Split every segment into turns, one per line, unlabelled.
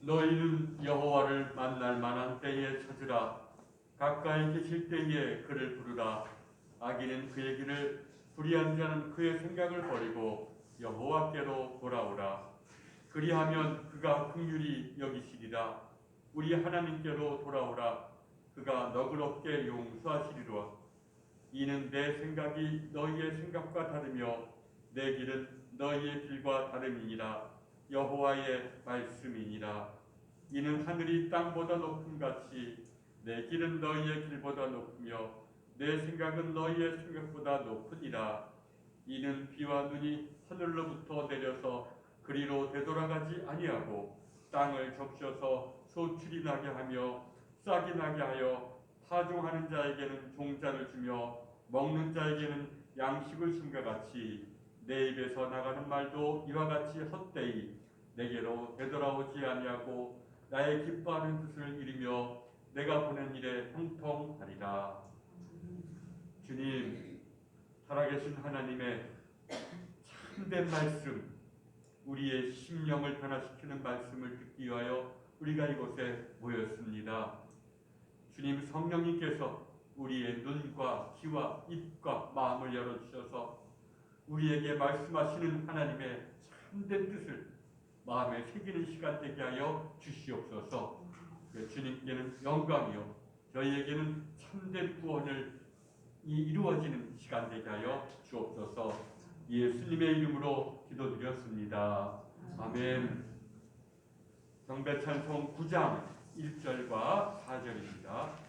너희는 여호와를 만날 만한 때에 찾으라. 가까이 계실 때에 그를 부르라. 악인은 그의 길을, 불의한 자는 그의 생각을 버리고 여호와께로 돌아오라. 그리하면 그가 긍휼히 여기시리라. 우리 하나님께로 돌아오라. 그가 너그럽게 용서하시리로다. 이는 내 생각이 너희의 생각과 다르며 내 길은 너희의 길과 다름이니라. 여호와의 말씀이니라. 이는 하늘이 땅보다 높음 같이 내 길은 너희의 길보다 높으며 내 생각은 너희의 생각보다 높으니라. 이는 비와 눈이 하늘로부터 내려서 그리로 되돌아가지 아니하고 땅을 적셔서 소출이 나게 하며 싹이 나게 하여 파종하는 자에게는 종자를 주며 먹는 자에게는 양식을 줌과 같이 내 입에서 나가는 말도 이와 같이 헛되이 내게로 되돌아오지 아니하고 나의 기뻐하는 뜻을 이루며 내가 보낸 일에 형통하리라. 주님, 살아계신 하나님의 참된 말씀, 우리의 심령을 변화시키는 말씀을 듣기 위하여 우리가 이곳에 모였습니다. 주님, 성령님께서 우리의 눈과 귀와 입과 마음을 열어주셔서 우리에게 말씀하시는 하나님의 참된 뜻을 마음에 새기는 시간 되게 하여 주시옵소서. 주님께는 영광이요, 저희에게는 참된 구원을 이루어지는 시간 되게 하여 주옵소서. 예수님의 이름으로 기도드렸습니다. 아멘. 경배찬송 9장 1절과 4절입니다.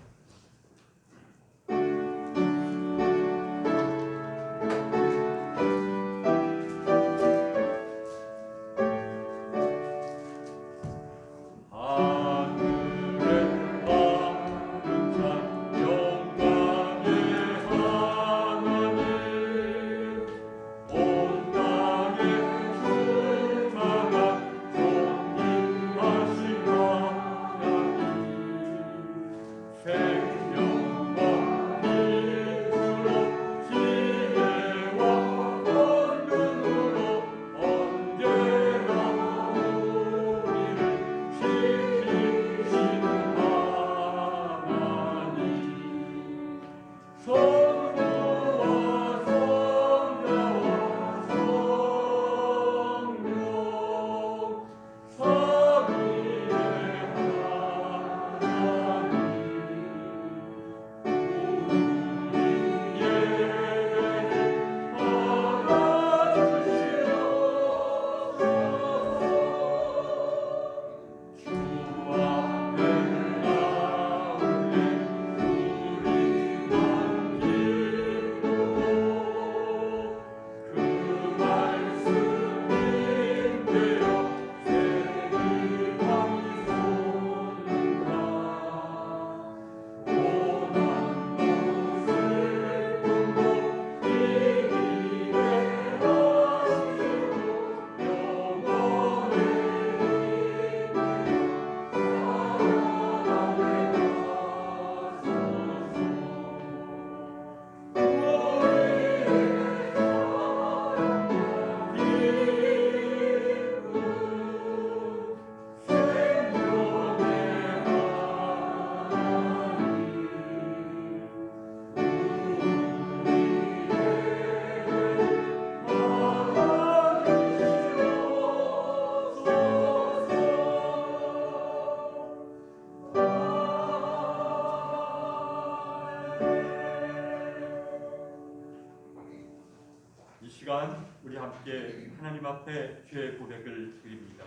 이 시간 우리 함께 하나님 앞에 죄의 고백을 드립니다.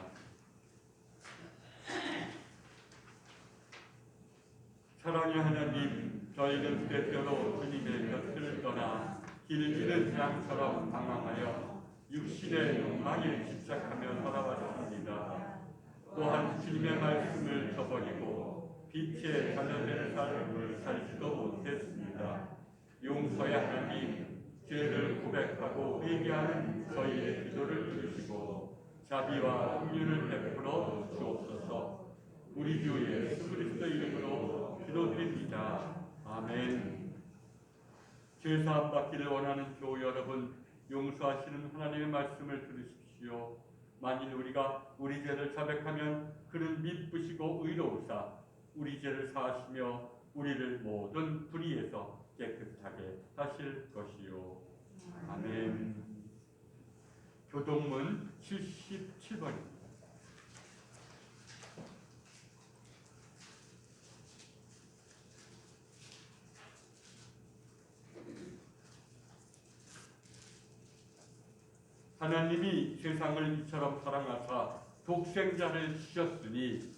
사랑의 하나님, 저희는 때때로 주님의 곁을 떠나 길 잃은 양처럼 방황하여 육신의 욕망에 집착하며 살아왔습니다. 또한 주님의 말씀을 저버리고 빛에 관련된 삶을 살지도 못했습니다. 용서의 하나님, 죄를 고백하고 회개하는 저희의 기도를 들으시고 자비와 긍휼을 베풀어 주옵소서. 우리 주 예수 그리스도 이름으로 기도드립니다. 아멘. 죄사함 받기를 원하는 교우 여러분, 용서하시는 하나님의 말씀을 들으십시오. 만일 우리가 우리 죄를 자백하면 그는 미쁘시고 의로우사 우리 죄를 사하시며 우리를 모든 불의에서 깨끗하게 하실 것이요. 아멘. 교동문 77번입니다. 하나님이 세상을 이처럼 사랑하사 독생자를 주셨으니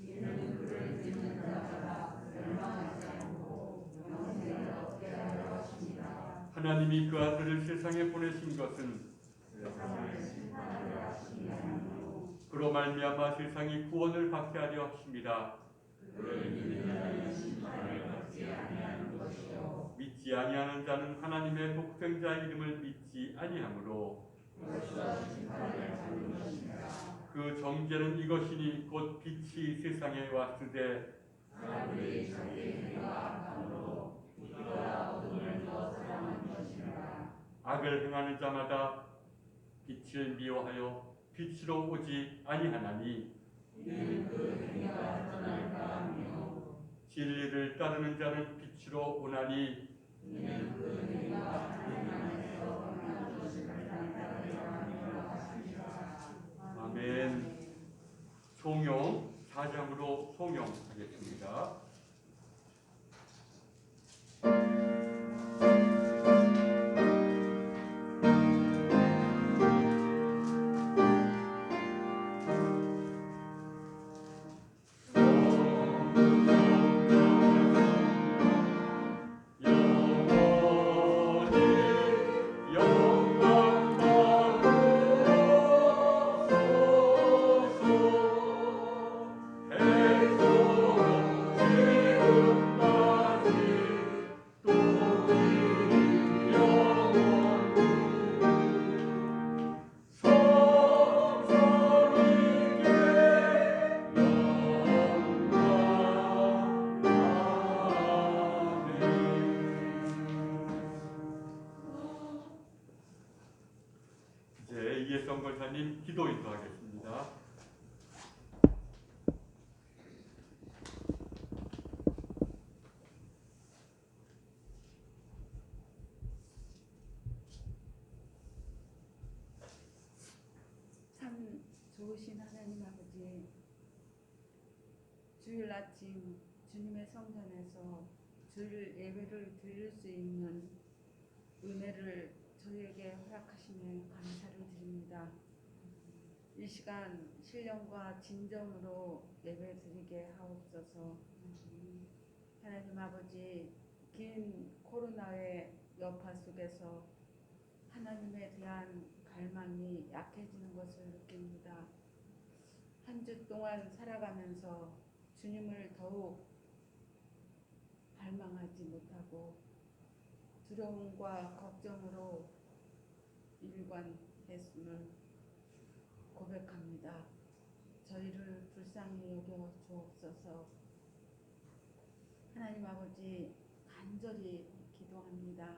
이는 그를 믿는 자마다 멸망하지 않고 영생을 얻게 하려 하심이라.
하나님이 그 아들을 세상에 보내신 것은
세상을 심판하려 하심이 아니요
그로 말미암아 세상이 구원을 받게 하려 하십니다.
그를 믿는 자는 심판을 받지 아니하는 것이요
믿지 아니하는 자는 하나님의 독생자 이름을 믿지 아니하므로
벌써 심판을 받는 것이니라.
그 정죄는 이것이니 곧 빛이 세상에 왔으되
사람들이 자기 행위가 악함으로 이거라 어둠을 더 사랑한 것이니라.
악을 행하는 자마다 빛을 미워하여 빛으로 오지 아니하나니
이는 그 행위가 드러날까 하며
진리를 따르는 자는 빛으로 오나니
이는 그 행위가 하나님 안에서 행한 것을 나타내려 함이라 하시니라.
아멘. 송영 4장으로 송영하겠습니다. 이혜성 권사님 기도 인도하겠습니다.
참 좋으신 하나님 아버지, 주일 아침 주님의 성전에서 주일 예배를 드릴 수 있는 은혜를 저희에게 허락하시며 감사를 드립니다. 이 시간 신령과 진정으로 예배 드리게 하옵소서. 하나님 아버지, 긴 코로나의 여파 속에서 하나님에 대한 갈망이 약해지는 것을 느낍니다. 한 주 동안 살아가면서 주님을 더욱 갈망하지 못하고 두려움과 걱정으로 일관했음을 고백합니다. 저희를 불쌍히 여겨 주옵소서. 하나님 아버지, 간절히 기도합니다.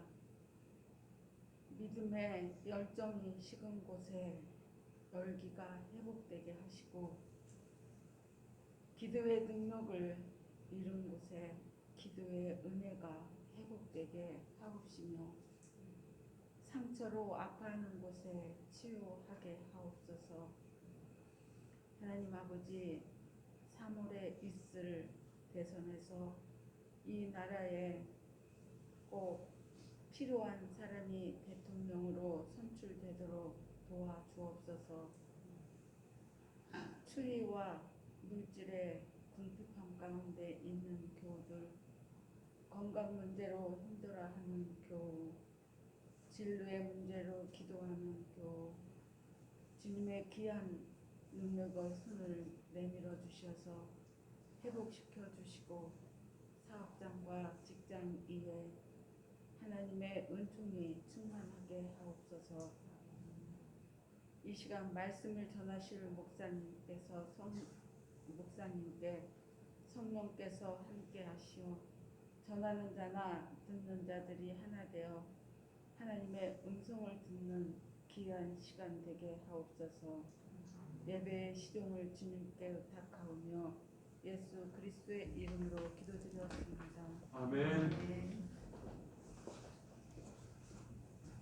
믿음의 열정이 식은 곳에 열기가 회복되게 하시고, 기도의 능력을 잃은 곳에 기도의 은혜가 회복되게 하옵시며, 상처로 아파하는 곳에 치유하게 하옵소서. 하나님 아버지, 3월에 있을 대선에서 이 나라에 꼭 필요한 사람이 대통령으로 선출되도록 도와주옵소서. 추위와 물질의 궁핍함 가운데 있는 교우들, 건강 문제로 힘들어하는 교우, 진로의 문제로 기도하는 교우, 주님의 귀한 능력의 손을 내밀어 주셔서 회복시켜 주시고, 사업장과 직장 이외 하나님의 은총이 충만하게 하옵소서. 이 시간 말씀을 전하실 목사님께 성령께서 함께 하시어 전하는 자나 듣는 자들이 하나 되어 하나님의 음성을 듣는 귀한 시간 되게 하옵소서. 예배의 시종을 주님께 의탁하오며 예수 그리스도의 이름으로 기도드렸습니다.
아멘.
아멘.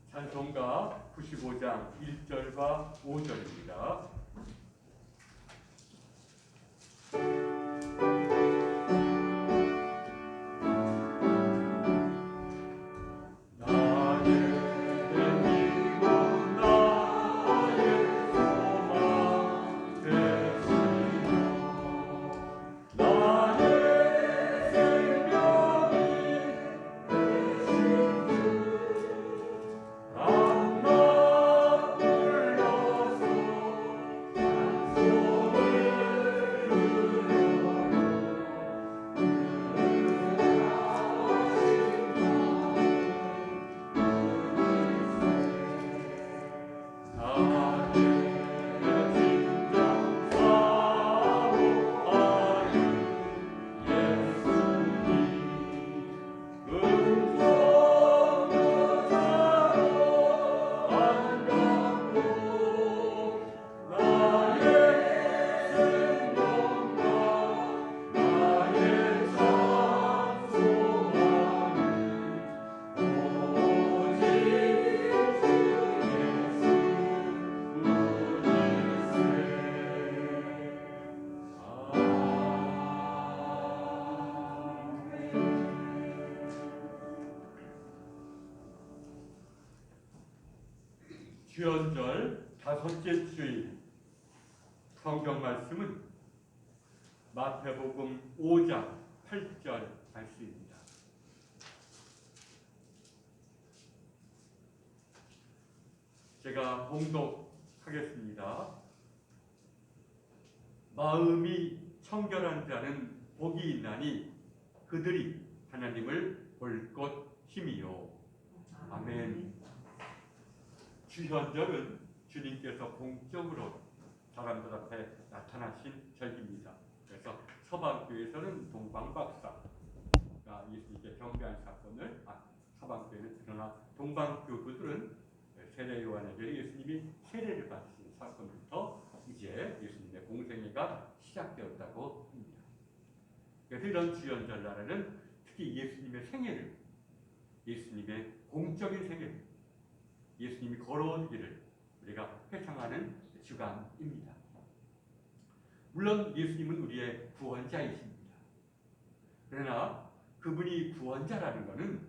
찬송가 95장 1절과 5절입니다. 주연절 다섯째 주일 성경 말씀은 마태복음 5장 8절 말씀입니다. 제가 봉독하겠습니다. 마음이 청결한 자는 복이 있나니 그들이 하나님을 볼 것임이요. 아멘. 주현절은 주님께서 공적으로 사람들 앞에 나타나신 절기입니다. 그래서 서방교회에서는 동방박사가 예수님께 경배한 사건을 서방교회는 그러나 동방교구들은 세례요한에게 예수님이 세례를 받으신 사건부터 이제 예수님의 공생애가 시작되었다고 합니다. 그래서 이런 주연절 날에는 특히 예수님의 생애를, 예수님의 공적인 생애를, 예수님이 걸어온 길을 우리가 회상하는 주간입니다. 물론 예수님은 우리의 구원자이십니다. 그러나 그분이 구원자라는 것은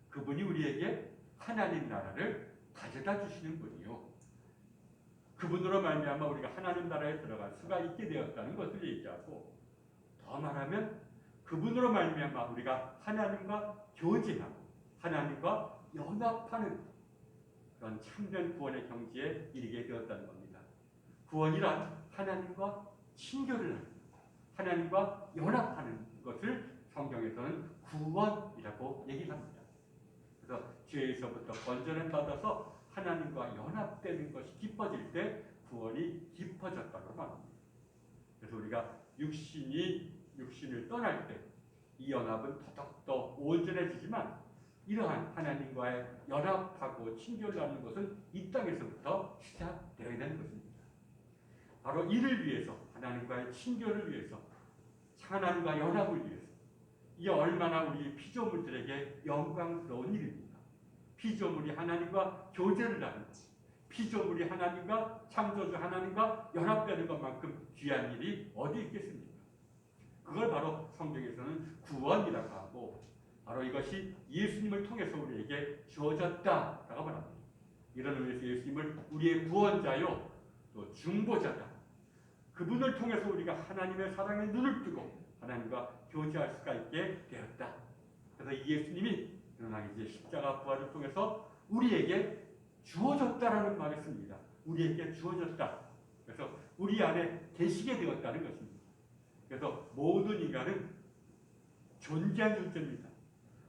그분이 우리에게 하나님 나라를 가져다 주시는 분이요. 그분으로 말미암아 우리가 하나님 나라에 들어갈 수가 있게 되었다는 것을 얘기하고, 더 말하면 그분으로 말미암아 우리가 하나님과 교제하고 하나님과 연합하는 그런 참된 구원의 경지에 이르게 되었다는 겁니다. 구원이란 하나님과 친교를 하는, 하나님과 연합하는 것을 성경에서는 구원이라고 얘기합니다. 그래서 죄에서부터 건전을 받아서 하나님과 연합되는 것이 깊어질 때 구원이 깊어졌다고 말합니다. 그래서 우리가 육신을 떠날 때 이 연합은 더더욱 온전해지지만 이러한 하나님과의 연합하고 친교를 하는 것은 이 땅에서부터 시작되어야 되는 것입니다. 바로 이를 위해서, 하나님과의 친교를 위해서, 하나님과 연합을 위해서, 이 얼마나 우리 피조물들에게 영광스러운 일입니다. 피조물이 하나님과 교제를 하는 것, 피조물이 하나님과 창조주 하나님과 연합되는 것만큼 귀한 일이 어디 있겠습니까? 그걸 바로 성경에서는 구원이라고 하고, 바로 이것이 예수님을 통해서 우리에게 주어졌다라고 말합니다. 이런 의미에서 예수님을 우리의 구원자요 또 중보자다. 그분을 통해서 우리가 하나님의 사랑에 눈을 뜨고 하나님과 교제할 수가 있게 되었다. 그래서 이 예수님이 그러나 이제 십자가 부활을 통해서 우리에게 주어졌다라는 말을 씁니다. 우리에게 주어졌다. 그래서 우리 안에 계시게 되었다는 것입니다. 그래서 모든 인간은 존재한 존재입니다.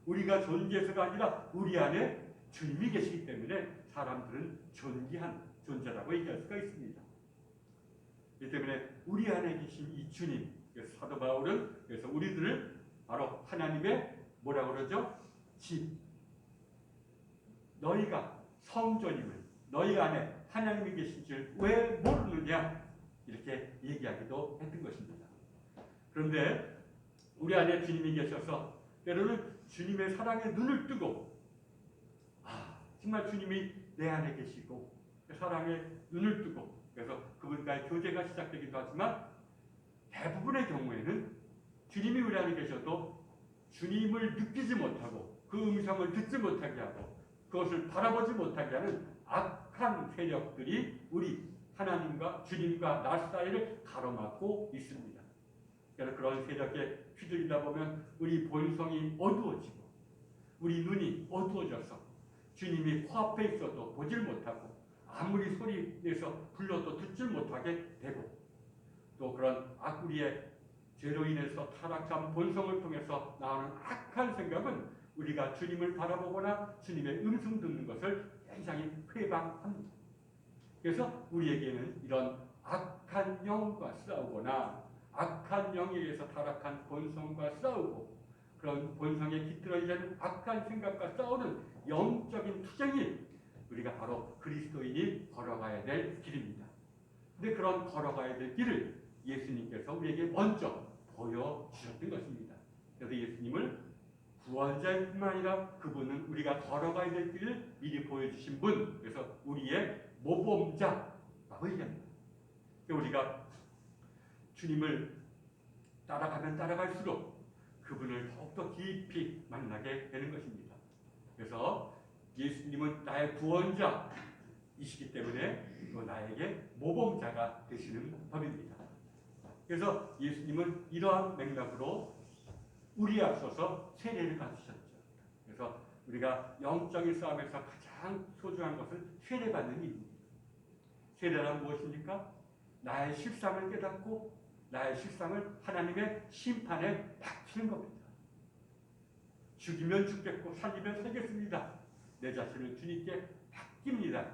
우리가 존재해서가 아니라 우리 안에 주님이 계시기 때문에 사람들은 존귀한 존재라고 얘기할 수가 있습니다. 이 때문에 우리 안에 계신 이 주님, 그래서 사도 바울은 그래서 우리들을 바로 하나님의 뭐라고 그러죠? 집. 너희가 성전임을, 너희 안에 하나님이 계신 줄 왜 모르느냐? 이렇게 얘기하기도 했던 것입니다. 그런데 우리 안에 주님이 계셔서 때로는 주님의 사랑에 눈을 뜨고 정말 주님이 내 안에 계시고 그 사랑에 눈을 뜨고 그래서 그분과의 교제가 시작되기도 하지만 대부분의 경우에는 주님이 우리 안에 계셔도 주님을 느끼지 못하고 그 음성을 듣지 못하게 하고 그것을 바라보지 못하게 하는 악한 세력들이 우리 하나님과 주님과 나 사이를 가로막고 있습니다. 그래서 그런 세력에 휘둘리다 보면 우리 본성이 어두워지고 우리 눈이 어두워져서 주님이 코앞에 있어도 보질 못하고 아무리 소리 내서 불러도 듣질 못하게 되고 또 그런 악우리의 죄로 인해서 타락한 본성을 통해서 나오는 악한 생각은 우리가 주님을 바라보거나 주님의 음성 듣는 것을 굉장히 회방합니다. 그래서 우리에게는 이런 악한 영과 싸우거나 악한 영에 의해서 타락한 본성과 싸우고 그런 본성에 깃들어있는 악한 생각과 싸우는 영적인 투쟁이 우리가 바로 그리스도인이 걸어가야 될 길입니다. 근데 그런 걸어가야 될 길을 예수님께서 우리에게 먼저 보여주셨던 것입니다. 그래서 예수님을 구원자일 뿐만 아니라 그분은 우리가 걸어가야 될 길을 미리 보여주신 분, 그래서 우리의 모범자라고 얘기합니다. 우리가 주님을 따라가면 따라갈수록 그분을 더욱더 깊이 만나게 되는 것입니다. 그래서 예수님은 나의 구원자이시기 때문에 또 나에게 모범자가 되시는 법입니다. 그래서 예수님은 이러한 맥락으로 우리에 앞서서 세례를 받으셨죠. 그래서 우리가 영적인 싸움에서 가장 소중한 것은 세례받는 일입니다. 세례란 무엇입니까? 나의 실상을 깨닫고 나의 실상을 하나님의 심판에 맡기는 겁니다. 죽이면 죽겠고 살리면 살겠습니다. 내 자신을 주님께 맡깁니다.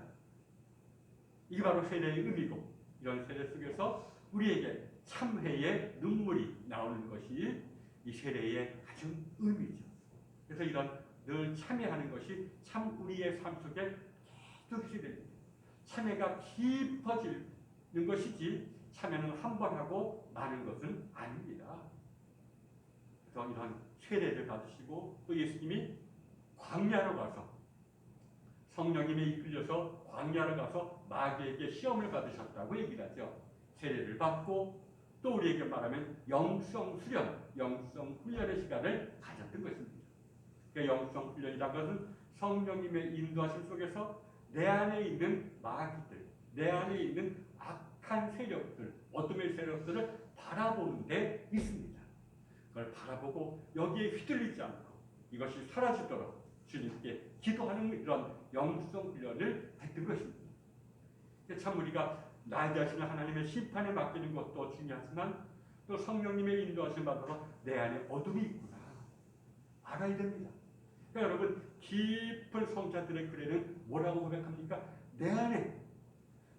이게 바로 세례의 의미고 이런 세례 속에서 우리에게 참회의 눈물이 나오는 것이 이 세례의 아주 의미죠. 그래서 이런 늘 참회하는 것이 참 우리의 삶 속에 계속 있어야 됩니다. 참회가 깊어지는 것이지 참회는 한 번 하고 마는 것은 아닙니다. 그래서 이런 세례를 받으시고 또 예수님이 광야로 가서 성령님에 이끌려서 광야로 가서 마귀에게 시험을 받으셨다고 얘기를 하죠. 세례를 받고 또 우리에게 말하면 영성 훈련의 시간을 가졌던 것입니다. 그 영성 훈련이라는 것은 성령님의 인도하심 속에서 내 안에 있는 마귀들, 내 안에 있는 악한 세력들, 어둠의 세력들을 바라보는 데 있습니다. 그걸 바라보고 여기에 휘둘리지 않고 이것이 사라지도록 주님께 기도하는 이런 영성 훈련을 했던 것입니다. 참 우리가 나 자신을 하나님의 심판에 맡기는 것도 중요하지만 또 성령님의 인도하심 받아서 내 안에 어둠이 있구나 알아야 됩니다. 그러니까 여러분 깊은 성자들의 글에는 뭐라고 고백합니까? 내 안에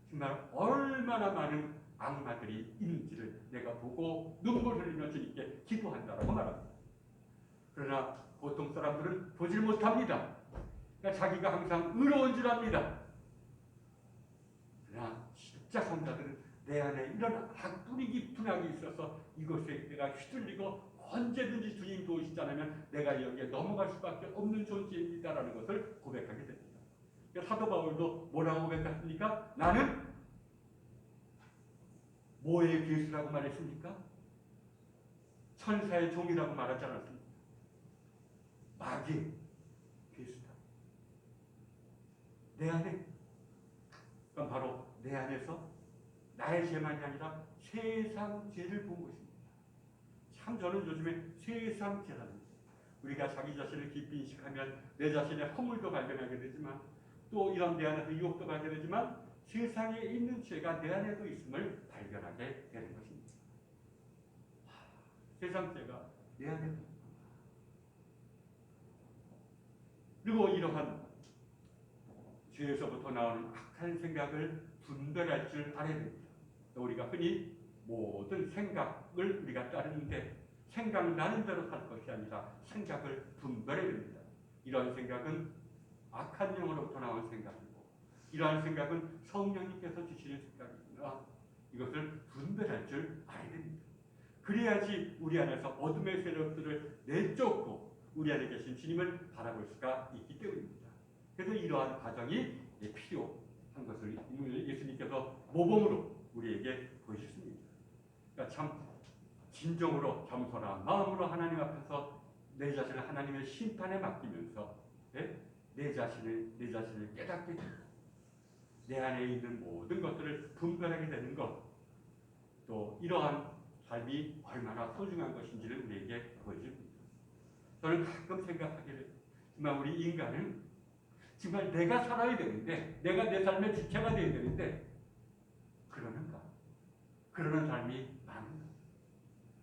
정말 얼마나 많은 악마들이 있는지를 내가 보고 눈물 흘리며 주님께 기도한다라고 말합니다. 그러나 보통 사람들은 보질 못합니다. 그러니까 자기가 항상 의로운 줄 압니다. 그러나 진짜 성자들은 내 안에 이런 악뿌리 깊은 악이 있어서 이것에 내가 휘둘리고 언제든지 주님 도우시지 않으면 내가 여기에 넘어갈 수밖에 없는 존재입니다라는 것을 고백하게 됩니다. 사도 바울도 뭐라고 고백했습니까? 나는 뭐의 괴수라고 말했습니까? 천사의 종이라고 말하지 않았습니까? 마귀의 괴수다. 내 안에 그럼 바로 내 안에서 나의 죄만이 아니라 세상 죄를 본 것입니다. 참 저는 요즘에 세상 죄라는 우리가 자기 자신을 깊이 인식하면 내 자신의 허물도 발견하게 되지만 또 이런 내 안에서 유혹도 발견되지만 세상에 있는 죄가 내 안에도 있음을 발견하게 되는 것입니다. 세상 죄가 내 안에도 있다. 그리고 이러한 죄에서부터 나오는 악한 생각을 분별할 줄 알아야 됩니다. 우리가 흔히 모든 생각을 우리가 따르는데 생각나는 대로 살 것이 아니라 생각을 분별해야 됩니다. 이런 생각은 악한 영으로부터 나온 생각이고 이러한 생각은 성령님께서 주시는 생각이구나. 이것을 분별할 줄 알아야 됩니다. 그래야지 우리 안에서 어둠의 세력들을 내쫓고 우리 안에 계신 주님을 바라볼 수가 있기 때문입니다. 그래서 이러한 과정이 필요한 것을 예수님께서 모범으로 우리에게 보여주셨습니다. 그러니까 참 진정으로 겸손한 마음으로 하나님 앞에서 내 자신을 하나님의 심판에 맡기면서 내 자신을 깨닫게 되고 내 안에 있는 모든 것들을 분별하게 되는 것, 또 이러한 삶이 얼마나 소중한 것인지를 우리에게 보여줍니다. 저는 가끔 생각하기를 정말 우리 인간은 정말 내가 살아야 되는데, 내가 내 삶의 주체가 되어야 되는데 그러는가? 그러는 삶이 많은가?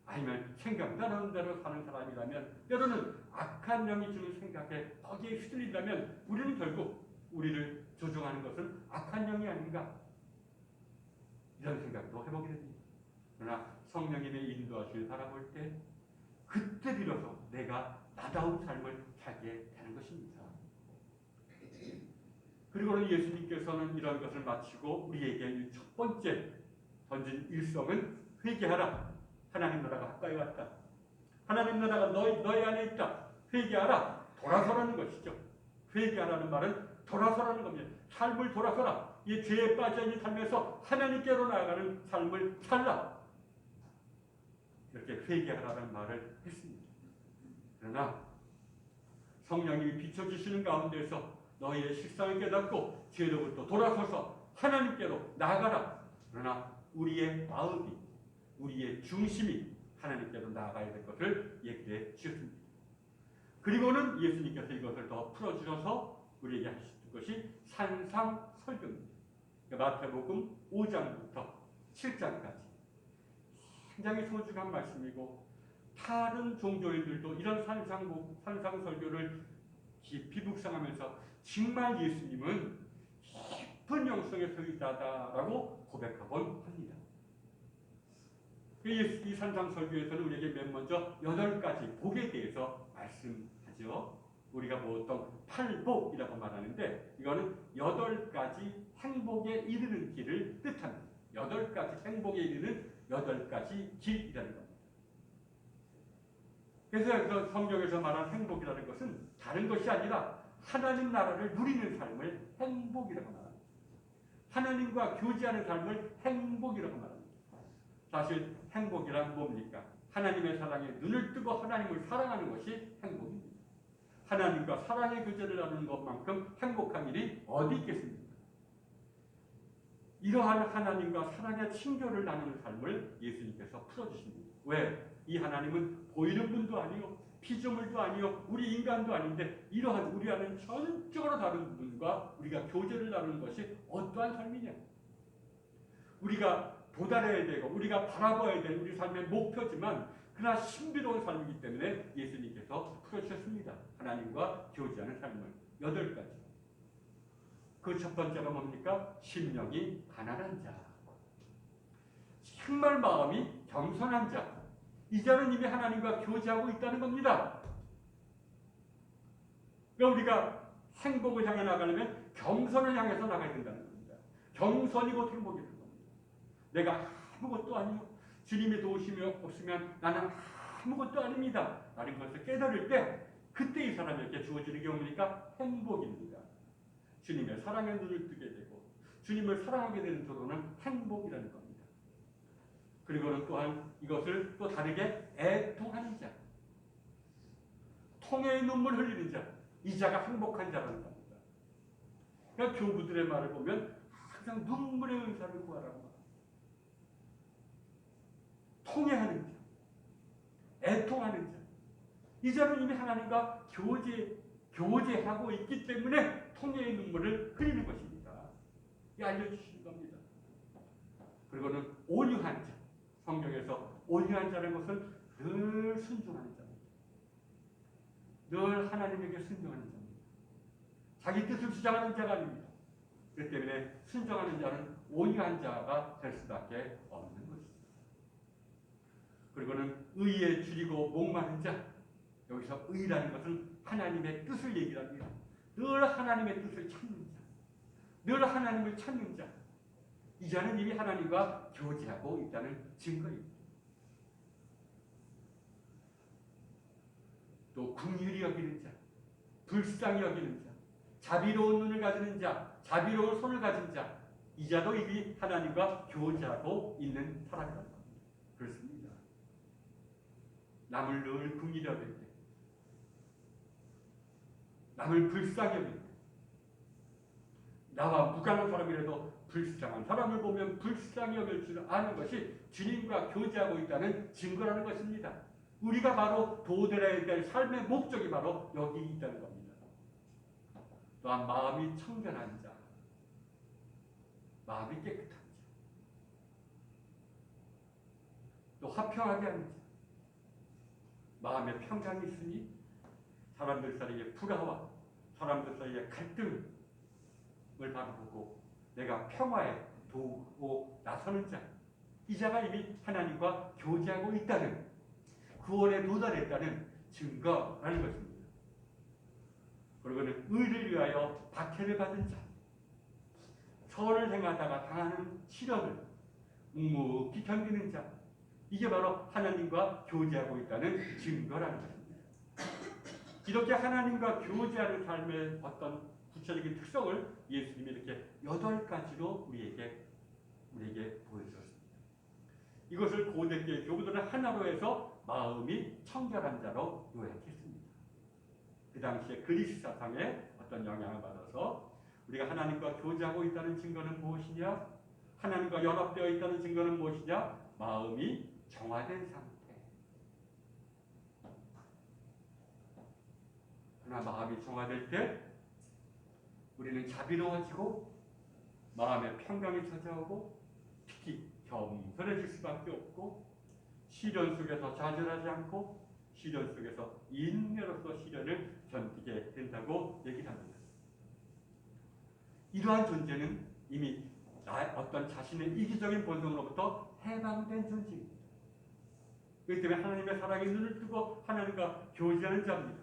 아니면 생각 나는 대로 사는 사람이라면 때로는 악한 영이 주는 생각에 거기에 휘둘린다면 우리는 결국 우리를 조종하는 것은 악한 영이 아닌가? 이런 생각도 해보게 됩니다. 그러나 성령님의 인도하심을 바라볼 때 그때 비로소 내가 나다운 삶을 살게 되는 것입니다. 그리고는 예수님께서는 이런 것을 마치고 우리에게 첫 번째 던진 일성은 회개하라. 하나님 나라가 가까이 왔다. 하나님 나라가 너희 안에 있다. 회개하라. 돌아서라는 것이죠. 회개하라는 말은 돌아서라는 겁니다. 삶을 돌아서라. 이 죄에 빠져있는 삶에서 하나님께로 나아가는 삶을 살라. 이렇게 회개하라는 말을 했습니다. 그러나 성령이 비춰주시는 가운데서 너희의 실상을 깨닫고 죄로부터 돌아서서 하나님께로 나아가라. 그러나 우리의 마음이, 우리의 중심이 하나님께로 나아가야 될 것을 얘기해 주셨습니다. 그리고는 예수님께서 이것을 더 풀어주셔서 우리에게 하신 것이 산상설교입니다. 마태복음 5장부터 7장까지 굉장히 소중한 말씀이고, 다른 종교인들도 이런 산상설교를 깊이 묵상하면서 정말 예수님은 깊은 영성의 소유자다라고 고백하곤 합니다. 이 산상설교에서는 우리에게 맨 먼저 8가지 복에 대해서 말씀하죠. 우리가 보통 팔복이라고 말하는데 이거는 8가지 행복에 이르는 길을 뜻합니다. 8가지 행복에 이르는 8가지 길이라는 겁니다. 그래서 성경에서 말한 행복이라는 것은 다른 것이 아니라 하나님 나라를 누리는 삶을 행복이라고 말합니다. 하나님과 교제하는 삶을 행복이라고 말합니다. 사실 행복이란 뭡니까? 하나님의 사랑에 눈을 뜨고 하나님을 사랑하는 것이 행복입니다. 하나님과 사랑의 교제를 나누는 것만큼 행복한 일이 어디 있겠습니까? 이러한 하나님과 사랑의 친교를 나누는 삶을 예수님께서 풀어주십니다. 왜? 이 하나님은 보이는 분도 아니요, 피조물도 아니요, 우리 인간도 아닌데 이러한 우리와는 전적으로 다른 분과 우리가 교제를 나누는 것이 어떠한 삶이냐? 우리가 도달해야 되고 우리가 바라봐야 될 우리 삶의 목표지만 그러나 신비로운 삶이기 때문에 예수님께서 풀어주셨습니다. 하나님과 교제하는 삶을 8가지. 그 첫 번째가 뭡니까? 심령이 가난한 자, 정말 마음이 겸손한 자, 이 자는 이미 하나님과 교제하고 있다는 겁니다. 그러니까 우리가 행복을 향해 나가려면 겸손을 향해서 나가야 된다는 겁니다. 겸손이 곧 행복이 됩니다. 내가 아무것도 아니요, 주님의 도우심이 없으면 나는 아무것도 아닙니다 라는 것을 깨달을 때 그때 이 사람에게 주어지는 게 뭡니까? 행복입니다. 주님의 사랑에 눈을 뜨게 되고 주님을 사랑하게 되는 도로는 행복이라는 겁니다. 그리고는 또한 이것을 또 다르게 애통하는 자, 통해의 눈물 흘리는 자, 이 자가 행복한 자라는 겁니다. 그러니까 교부들의 말을 보면 항상 눈물의 은사를 구하라고 합니다. 통해하는 자, 애통하는 자, 이 자는 이미 하나님과 교제하고 있기 때문에 통해의 눈물을 흘리는 것입니다. 이 알려주시는 겁니다. 그리고는 온유한 자, 성경에서 온유한 자라는 것은 늘 순종하는 자입니다. 늘 하나님에게 순종하는 자입니다. 자기 뜻을 주장하는 자가 아닙니다. 그렇기 때문에 순종하는 자는 온유한 자가 될 수밖에 없는 것입니다. 그리고는 의에 줄이고 목마른 자, 여기서 의라는 것은 하나님의 뜻을 얘기합니다. 늘 하나님의 뜻을 찾는 자, 늘 하나님을 찾는 자, 이 자는 이미 하나님과 교제하고 있다는 증거입니다. 또 긍휼히 여기는 자, 불쌍히 여기는 자, 자비로운 눈을 가지는 자, 자비로운 손을 가진 자, 이 자도 이미 하나님과 교제하고 있는 사람이라는 겁니다. 그렇습니다. 남을 늘 긍휼히 여길 때, 남을 불쌍히 여길 때, 나와 무관한 사람이라도 불쌍한 사람을 보면 불쌍히 여길 줄 아는 것이 주님과 교제하고 있다는 증거라는 것입니다. 우리가 바로 도달해야 될 삶의 목적이 바로 여기 있다는 겁니다. 또한 마음이 청결한 자, 마음이 깨끗한 자, 또 화평하게 하는 자, 마음에 평강이 있으니 사람들 사이에 불화와 사람들 사이에 갈등을 바라보고 내가 평화에 도우고 나서는 자, 이 자가 이미 하나님과 교제하고 있다는, 구원에 도달했다는 증거라는 것입니다. 그리고는 의를 위하여 박해를 받은 자, 선을 행하다가 당하는 시련을 묵묵히 견디는 자, 이게 바로 하나님과 교제하고 있다는 증거라는 것입니다. 이렇게 하나님과 교제하는 삶의 어떤 구체적인 특성을 예수님이 이렇게 8가지로 우리에게 보여주었습니다. 이것을 고대교회 교부들은 하나로 해서 마음이 청결한 자로 요약했습니다. 그 당시에 그리스 사상의 어떤 영향을 받아서 우리가 하나님과 교제하고 있다는 증거는 무엇이냐? 하나님과 연합되어 있다는 증거는 무엇이냐? 마음이 정화된 상태. 그러나 마음이 정화될 때 우리는 자비로워지고 마음의 평강이 찾아오고 특히 겸손해질 수밖에 없고 시련 속에서 좌절하지 않고 시련 속에서 인내로서 시련을 견디게 된다고 얘기합니다. 이러한 존재는 이미 어떤 자신의 이기적인 본성으로부터 해방된 존재입니다. 그렇기 때문에 하나님의 사랑에 눈을 뜨고 하나님과 교제하는 자입니다.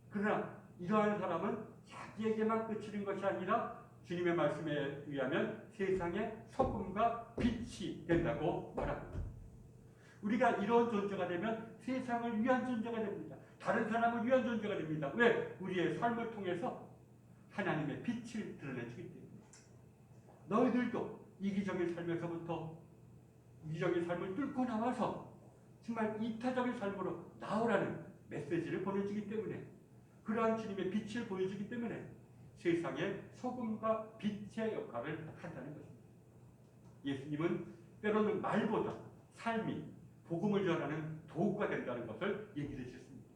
그러나 이러한 사람은 자기에게만 그치는 것이 아니라 주님의 말씀에 의하면 세상의 소금과 빛이 된다고 말합니다. 우리가 이런 존재가 되면 세상을 위한 존재가 됩니다. 다른 사람을 위한 존재가 됩니다. 왜? 우리의 삶을 통해서 하나님의 빛을 드러내주기 때문에. 너희들도 이기적인 삶에서부터 이기적인 삶을 뚫고 나와서 정말 이타적인 삶으로 나오라는 메시지를 보내주기 때문에, 그러한 주님의 빛을 보여주기 때문에 세상의 소금과 빛의 역할을 한다는 것입니다. 예수님은 때로는 말보다 삶이 복음을 전하는 도구가 된다는 것을 얘기해 주셨습니다.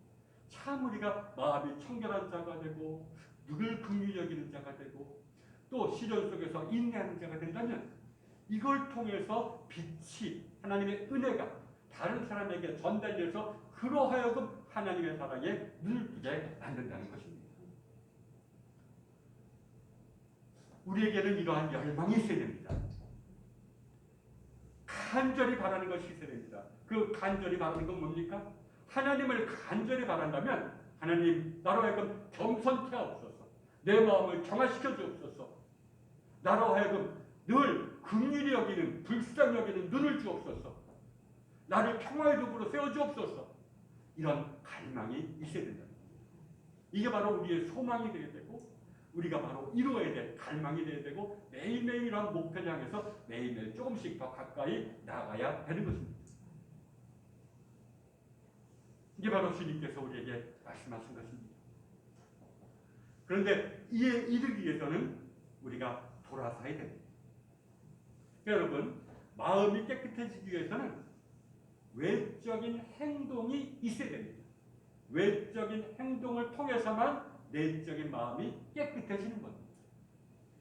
참 우리가 마음이 청결한 자가 되고 누굴 긍휼히 여기는 자가 되고 또 시련 속에서 인내하는 자가 된다면 이걸 통해서 빛이, 하나님의 은혜가 다른 사람에게 전달돼서 그로 하여금 하나님의 사랑에 눈을 뜨게 만든다는 것입니다. 우리에게는 이러한 열망이 있어야 됩니다. 간절히 바라는 것이 있어야 됩니다. 그 간절히 바라는 건 뭡니까? 하나님을 간절히 바란다면 하나님 나로 하여금 겸손케 하옵소서, 내 마음을 정화시켜 주옵소서, 나로 하여금 늘 긍휼히 여기는 불쌍히 여기는 눈을 주옵소서, 나를 평화의 도구로 세워주옵소서, 이런 갈망이 있어야 된다는 겁니다. 이게 바로 우리의 소망이 되게 되고 우리가 바로 이루어야 될 갈망이 되어야 되고 매일매일 이런 목표를 향해서 매일매일 조금씩 더 가까이 나아가야 되는 것입니다. 이게 바로 주님께서 우리에게 말씀하신 것입니다. 그런데 이에 이르기 위해서는 우리가 돌아서야 됩니다. 여러분, 마음이 깨끗해지기 위해서는 외적인 행동이 있어야 됩니다. 외적인 행동을 통해서만 내적인 마음이 깨끗해지는 겁니다.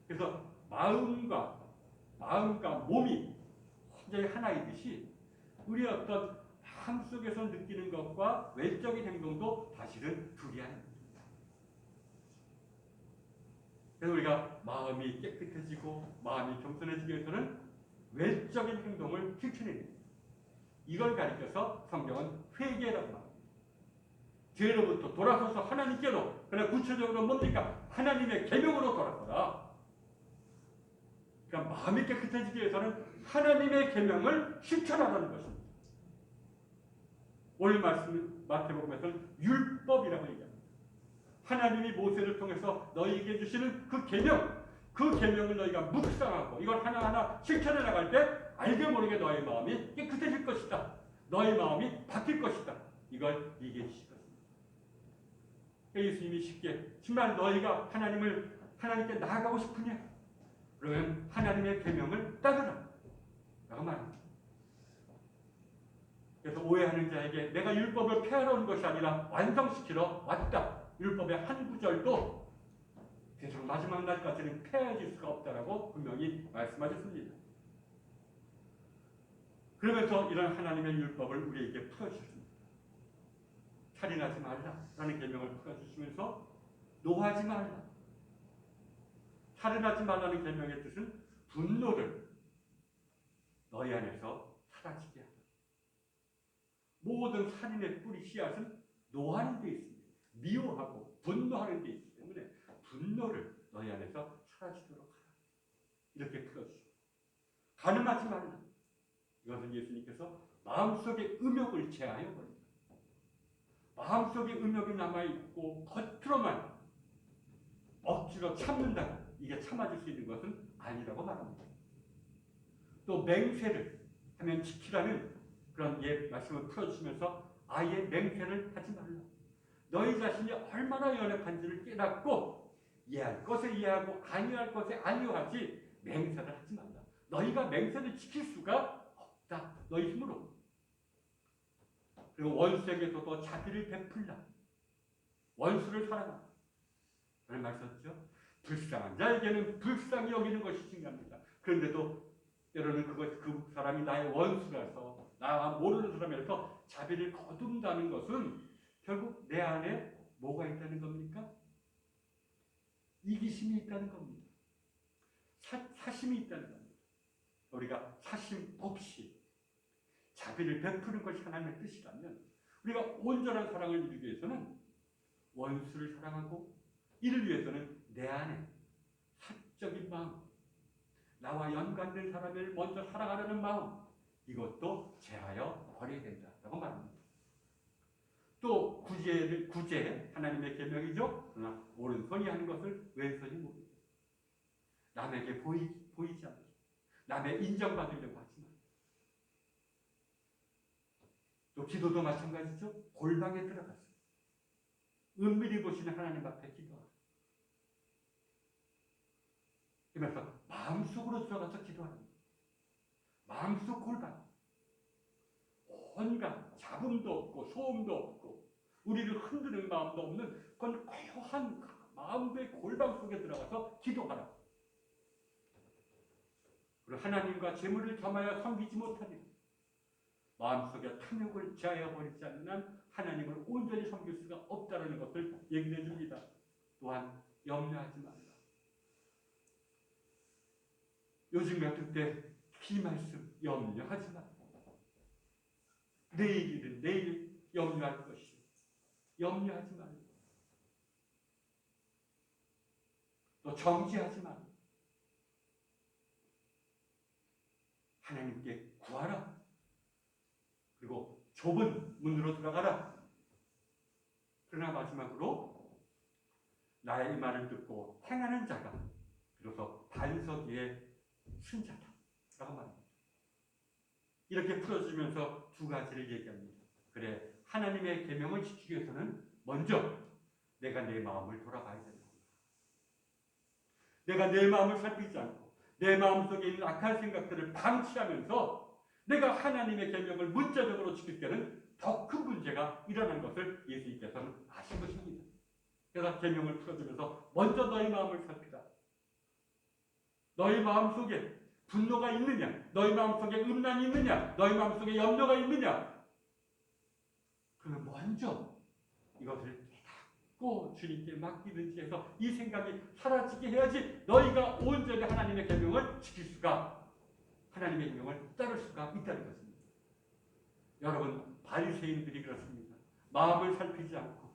그래서 마음과 몸이 완전히 하나이듯이 우리의 어떤 마음속에서 느끼는 것과 외적인 행동도 사실은 둘이 아닙니다. 그래서 우리가 마음이 깨끗해지고 마음이 겸손해지기 위해서는 외적인 행동을 실천해야 됩니다. 이걸 가리켜서 성경은 회개라고 말합니다. 죄로부터 돌아서서 하나님께로, 그러나 구체적으로 뭡니까? 하나님의 계명으로 돌아서라. 그러니까 마음이 깨끗해지기 위해서는 하나님의 계명을 실천하라는 것입니다. 오늘 말씀 마태복음에서는 율법이라고 얘기합니다. 하나님이 모세를 통해서 너희에게 주시는 그 계명을 너희가 묵상하고 이걸 하나하나 실천해 나갈 때 알게 모르게 너희 마음이 깨끗해질 것이다. 너희 마음이 바뀔 것이다. 이걸 얘기해 주실 것입니다. 예수님이 쉽게 정말 너희가 하나님께 나아가고 싶으냐? 그러면 하나님의 계명을 따르라. 라고 말합니다. 그래서 오해하는 자에게 내가 율법을 폐하러 온 것이 아니라 완성시키러 왔다. 율법의 한 구절도 세상 마지막 날까지는 폐해질 수가 없다라고 분명히 말씀하셨습니다. 그러면서 이런 하나님의 율법을 우리에게 풀어주셨습니다. 살인하지 말라라는 계명을 풀어주시면서 노하지 말라. 살인하지 말라는 계명의 뜻은 분노를 너희 안에서 사라지게 하라. 모든 살인의 뿌리 씨앗은 노하는 데 있습니다. 미워하고 분노하는 데 있기 때문에 분노를 너희 안에서 사라지도록 하라. 이렇게 풀어주시고 간음하지 말라. 이것은 예수님께서 마음속에 음욕을 제하여 버립니다. 마음속에 음욕이 남아있고 겉으로만 억지로 참는다. 이게 참아줄 수 있는 것은 아니라고 말합니다. 또 맹세를 하면 지키라는 그런 말씀을 풀어주시면서 아예 맹세를 하지 말라. 너희 자신이 얼마나 연약한지를 깨닫고 이해할 것에 이해하고 아니할 것에 아니하지 맹세를 하지 말라. 너희가 맹세를 지킬 수가 없다. 너희 힘으로. 그리고 원수에게서도 자비를 베풀라. 원수를 사랑하라. 그런 말씀이었죠. 불쌍한 자에게는 불쌍히 여기는 것이 중요합니다. 그런데도 때로는 그 사람이 나의 원수라서 나와 모르는 사람이라서 자비를 거둔다는 것은 결국 내 안에 뭐가 있다는 겁니까? 이기심이 있다는 겁니다. 사심이 있다는 겁니다. 우리가 사심 없이 자비를 베푸는 것이 하나님의 뜻이라면 우리가 온전한 사랑을 이루기 위해서는 원수를 사랑하고 이를 위해서는 내 안에 사적인 마음, 나와 연관된 사람을 먼저 사랑하려는 마음, 이것도 제하여 버려야 된다고 말합니다. 또 구제 하나님의 계명이죠. 그러나 오른손이 하는 것을 왼손이 모르고 남에게 보이지 않게 남의 인정받으려고 하지 마. 또 기도도 마찬가지죠. 골방에 들어가서 은밀히 보시는 하나님 앞에 기도하라. 그러면서 마음속으로 들어가서 기도하는 거예요. 마음속 골방. 온갖 잡음도 없고 소음도 없고 우리를 흔드는 마음도 없는 그건 고요한 마음의 골방 속에 들어가서 기도하라. 그리고 하나님과 재물을 겸하여 섬기지 못하리라. 마음속에 탐욕을 제하여 버리지 않는 한 하나님을 온전히 섬길 수가 없다는 것을 얘기해 줍니다. 또한 염려하지 말라. 요즘 같은 때 이 말씀 염려하지 말라. 내일 일은 내일 염려할 것이요. 염려하지 말라. 또 정죄하지 말라. 하나님께 구하라. 그리고 좁은 문으로 들어가라. 그러나 마지막으로 나의 이 말을 듣고 행하는 자가 비로소 반석 위에 승자다 라고 말합니다. 이렇게 풀어주면서 두 가지를 얘기합니다. 그래, 하나님의 계명을 지키기 위해서는 먼저 내가 내 마음을 돌아봐야 된다. 내가 내 마음을 살피지 않고 내 마음속에 있는 악한 생각들을 방치하면서 내가 하나님의 계명을 문자적으로 지킬 때는 더 큰 문제가 일어난 것을 예수님께서는 아신 것입니다. 그래서 계명을 풀어주면서 먼저 너희 마음을 살피라. 너희 마음속에 분노가 있느냐? 너희 마음속에 음란이 있느냐? 너희 마음속에 염려가 있느냐? 그러면 먼저 이것을 깨닫고 주님께 맡기든지 해서 이 생각이 사라지게 해야지 너희가 온전히 하나님의 계명을 지킬 수가, 하나님의 계명을 따를 수가 있다는 것입니다. 여러분, 바리새인들이 그렇습니다. 마음을 살피지 않고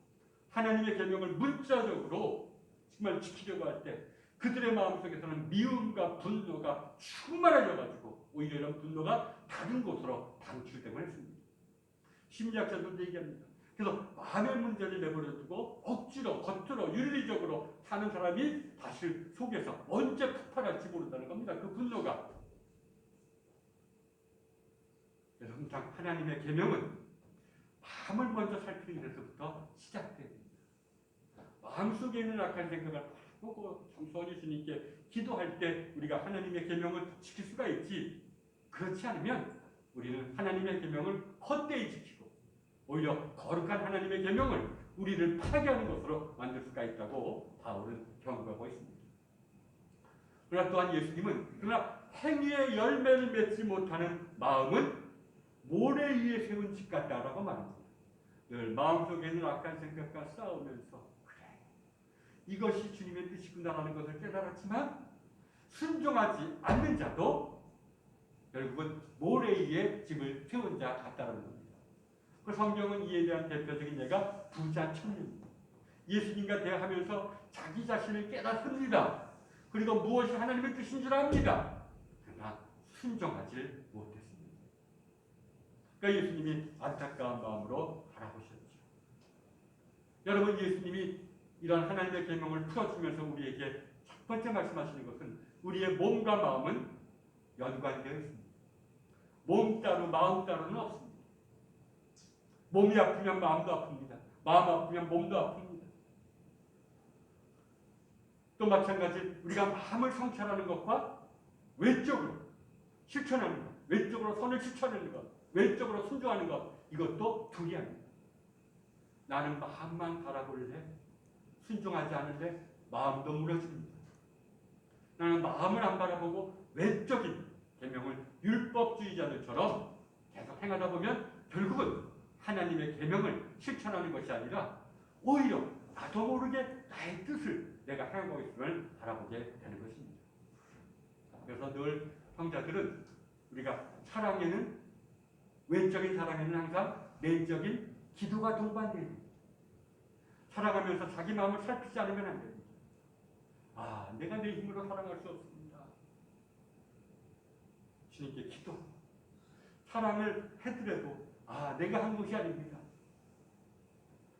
하나님의 계명을 문자적으로 정말 지키려고 할 때 그들의 마음속에서는 미움과 분노가 충만해져가지고 오히려 이런 분노가 다른 곳으로 방출되고 했습니다. 심리학자들도 얘기합니다. 그래서 마음의 문제를 내버려두고 억지로 겉으로 윤리적으로 사는 사람이 사실 속에서 언제 폭발할지 모른다는 겁니다. 그 분노가. 그래서 항상 하나님의 계명은 마음을 먼저 살피는 데서부터 시작됩니다. 마음속에 있는 악한 생각을 보고 겸손히 주님께 기도할 때 우리가 하나님의 계명을 지킬 수가 있지. 그렇지 않으면 우리는 하나님의 계명을 헛되이 지키고 오히려 거룩한 하나님의 계명을 우리를 파괴하는 것으로 만들 수가 있다고 바울은 경고하고 있습니다. 그러나 또한 예수님은 행위의 열매를 맺지 못하는 마음은 모래 위에 세운 집 같다라고 말합니다. 늘 마음속에 있는 악한 생각과 싸우면서 그래 이것이 주님의 뜻이구나라는 것을 깨달았지만 순종하지 않는 자도 결국은 모래 위에 집을 세운 자 같다는 겁니다. 그 성경은 이에 대한 대표적인 예가 부자 청년입니다. 예수님과 대화하면서 자기 자신을 깨닫습니다. 그리고 무엇이 하나님의 뜻인 줄 압니다. 그러나 순종하지 못했습니다. 그러니까 예수님이 안타까운 마음으로 바라보셨죠. 여러분, 예수님이 이런 하나님의 계명을 풀어주면서 우리에게 첫 번째 말씀하시는 것은 우리의 몸과 마음은 연관되어 있습니다. 몸 따로 마음 따로는 없습니다. 몸이 아프면 마음도 아픕니다. 마음 아프면 몸도 아픕니다. 또 마찬가지 우리가 마음을 성찰하는 것과 외적으로 실천하는 것, 외적으로 선을 실천하는 것, 외적으로 순종하는 것, 이것도 둘이 아닙니다. 나는 마음만 바라볼래 순종하지 않을래 마음도 무너집니다. 나는 마음을 안 바라보고 외적인 계명을 율법주의자들처럼 계속 행하다 보면 결국은 하나님의 계명을 실천하는 것이 아니라 오히려 나도 모르게 나의 뜻을 내가 행하고 있음을 바라보게 되는 것입니다. 그래서 늘 형제들은 우리가 사랑에는 외적인 사랑에는 항상 내적인 기도가 동반되어 있습니다. 사랑하면서 자기 마음을 살피지 않으면 안 됩니다. 아, 내가 내 힘으로 사랑할 수 없습니다. 주님께 기도. 사랑을 해드려도 아, 내가 한 것이 아닙니다.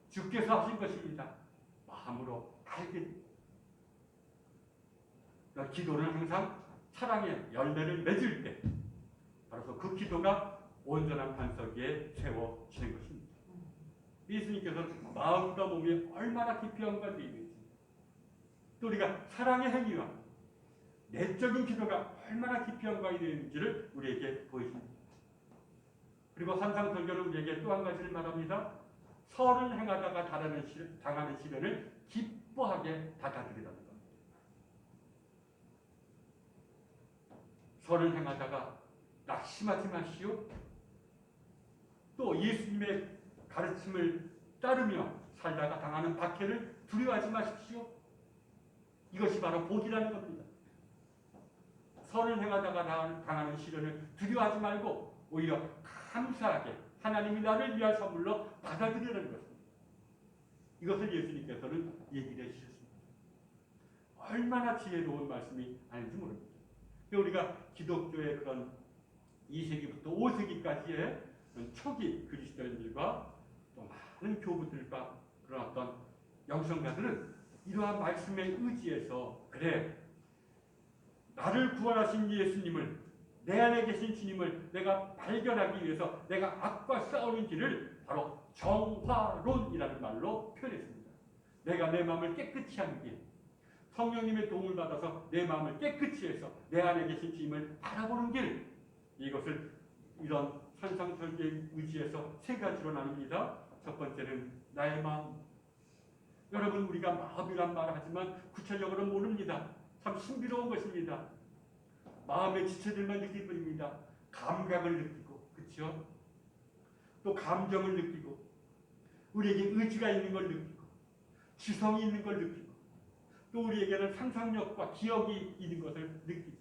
주께서 하신 것입니다. 마음으로 알게 됩니다. 그러니까 기도는 항상 사랑의 열매를 맺을 때 바로 그 기도가 온전한 반석 위에 세워지는 것입니다. 예수님께서는 마음과 몸이 얼마나 깊이 연관되어 있는지 또 우리가 사랑의 행위와 내적인 기도가 얼마나 깊이 연관되어 있는지를 우리에게 보여줍니다. 그리고 산상설교는 우리에게 또 한 가지를 말합니다. 선을 행하다가 당하는 시련을 기뻐하게 받아들이라는 겁니다. 선을 행하다가 낙심하지 마시오. 또 예수님의 가르침을 따르며 살다가 당하는 박해를 두려워하지 마십시오. 이것이 바로 복이라는 겁니다. 선을 행하다가 당하는 시련을 두려워하지 말고 오히려 감사하게 하나님이 나를 위한 선물로 받아들이라는 것입니다. 이것을 예수님께서는 얘기를 해주셨습니다. 얼마나 지혜로운 말씀이 아닌지 모릅니다. 우리가 기독교의 그런 2세기부터 5세기까지의 초기 그리스도인들과 또 많은 교부들과 그런 어떤 영성가들은 이러한 말씀에 의지해서 그래 나를 구원하신 예수님을 내 안에 계신 주님을 내가 발견하기 위해서 내가 악과 싸우는 길을 바로 정화론이라는 말로 표현했습니다. 내가 내 마음을 깨끗이 하는 길, 성령님의 도움을 받아서 내 마음을 깨끗이 해서 내 안에 계신 주님을 바라보는 길, 이것을 이런 산상설계에 의지해서 세 가지로 나눕니다. 첫 번째는 나의 마음. 여러분, 우리가 마음이란 말을 하지만 구체적으로는 모릅니다. 참 신비로운 것입니다. 마음의 지체들만 느낄 뿐입니다. 감각을 느끼고, 그렇죠? 또 감정을 느끼고, 우리에게 의지가 있는 걸 느끼고, 지성이 있는 걸 느끼고, 또 우리에게는 상상력과 기억이 있는 것을 느끼죠.